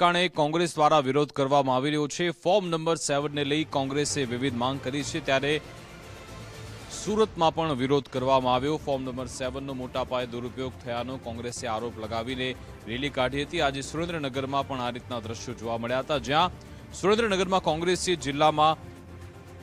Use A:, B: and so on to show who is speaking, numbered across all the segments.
A: ઠેકાણે કોંગ્રેસ દ્વારા વિરોધ કરવામાં આવી રહ્યો છે। ફોર્મ નંબર 7 ને લઈ કોંગ્રેસે વિવિધ માંગ કરી છે, ત્યારે સુરતમાં પણ વિરોધ કરવામાં આવ્યો। ફોર્મ નંબર 7 નો મોટા પાયે દુરુપયોગ થયાનો કોંગ્રેસે આરોપ લગાવીને રેલી કાઢી હતી। આજે સુરેન્દ્રનગરમાં પણ આ રીતના દ્રશ્યો જોવા મળ્યા હતા, જ્યાં સુરેન્દ્રનગરમાં કોંગ્રેસે જિલ્લામાં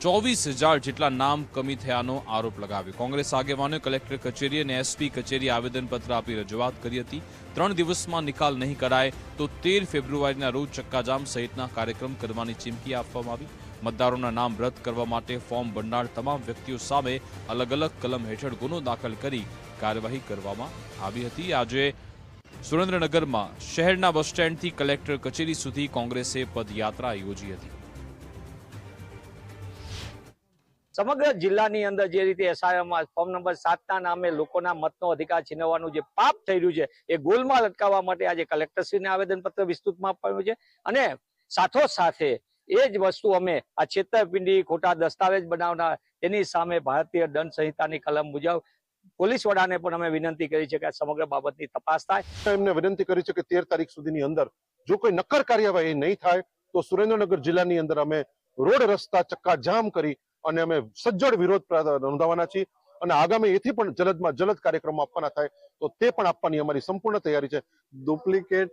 A: 24,000 જેટલા નામ કમી થયાનો આરોપ લગાવ્યો। કોંગ્રેસ આગેવાનોએ કલેક્ટર કચેરી અને એસપી કચેરી આવેદનપત્ર આપી રજૂઆત કરી હતી। 3 દિવસમાં નિકાલ નહીં કરાય તો 13 ફેબ્રુઆરીના રોજ ચક્કાજામ સહિતના કાર્યક્રમ કરવાની ચીમકી આપવામાં આવી। મતદારોના નામ રદ કરવા માટે ફોર્મ ભરનાર તમામ વ્યક્તિઓ સામે અલગ અલગ કલમ હેઠળ ગુનો દાખલ કરી કાર્યવાહી કરવામાં આવી હતી। આજે સુરેન્દ્રનગરમાં શહેરના બસ સ્ટેન્ડથી કલેક્ટર કચેરી સુધી કોંગ્રેસે પદયાત્રા યોજી હતી।
B: સમગ્ર જિલ્લાની અંદર જે રીતે એસઆઈઆરમાં ફોર્મ નંબર 7ના નામે લોકોના મતનો અધિકાર છીનવવાનું જે પાપ થઈ રહ્યું છે, એ ગોલમાલ અટકાવવા માટે આજે કલેક્ટરશ્રીને આવેદનપત્ર વિસ્તૃતમાં આપ્યું છે। અને સાથોસાથે એ જ વસ્તુ અમે આ છેતરપિંડી, ખોટા દસ્તાવેજ બનાવનાર એની સામે ભારતીય દંડ સંહિતાની કલમ મુજબ પોલીસ વડાને પણ અમે વિનંતી કરી છે કે આ સમગ્ર બાબતની તપાસ થાય।
C: એમને વિનંતી કરી છે કે 13 તારીખ સુધીની અંદર જો કોઈ નક્કર કાર્યવાહી નહીં થાય તો સુરેન્દ્રનગર જિલ્લાની અંદર અમે રોડ રસ્તા ચક્કાજામ કરી અને અમે સજ્જડ વિરોધ નોંધાવવાના છીએ અને આગામી એથી પણ જલ્દમાં જલ્દ કાર્યક્રમો આપવાના થાય તો તે પણ આપવાની અમારી સંપૂર્ણ તૈયારી છે।
D: ડુપ્લિકેટ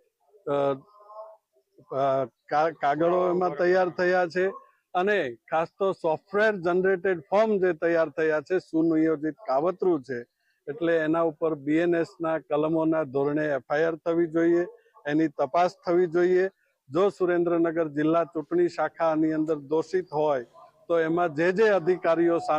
D: કાગળો એમાં તૈયાર થયા છે અને ખાસ તો સોફ્ટવેર જનરેટેડ ફોર્મ જે તૈયાર થયા છે, સુનિયોજિત કાવતરું છે, એટલે એના ઉપર બીએનએસના કલમોના ધોરણે એફઆઈઆર થવી જોઈએ, એની તપાસ થવી જોઈએ। જો સુરેન્દ્રનગર જિલ્લા ચૂંટણી શાખાની અંદર દોષિત હોય તો એમાં જે અધિકારીઓ સામે